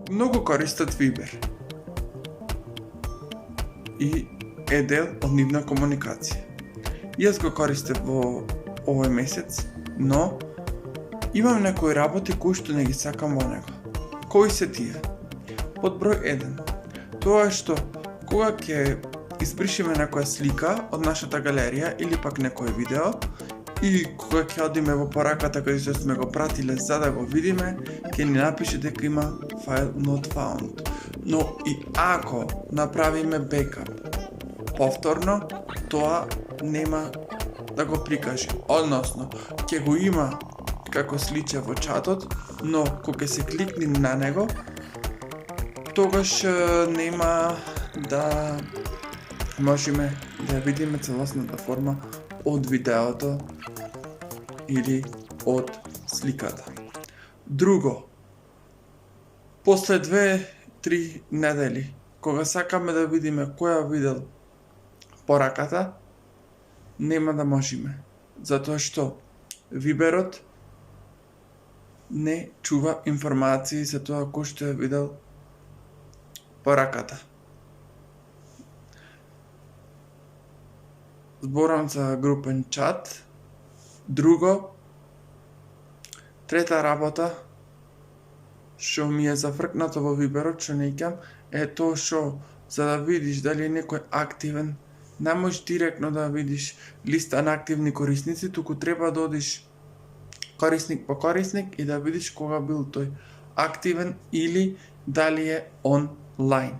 многу користат Viber и е дел од нивна комуникација. Јас го користев во овој месец, но имам некои работи кои што не ги сакам во него. Кои се тие? Под број 1. Тоа е што кога ќе избришиме некоја слика од нашата галерија или пак некој видео, и кога ќе одиме во пораката каде што сме го пратиле за да го видиме, ќе ни напише дека има file not found. Но и ако направиме бекап повторно, тоа нема да го прикаже. Односно, ќе го има како сличе во чатот, но кога се кликни на него, тогаш нема да можеме да видиме целосната форма од видеото или од сликата. Друго, после 2-3 недели, кога сакаме да видиме кој ја видел пораката, нема да можеме, затоа што Виберот не чува информации за тоа кој што ја видел пораката. Зборам за групен чат. Друго, трета работа што ми е зафркнато во Виберот, што не икам, е тоа што за да видиш дали е некој активен, не можеш директно да видиш листа на активни корисници, туку треба да одиш корисник по корисник и да видиш кога бил тој активен или дали е онлайн.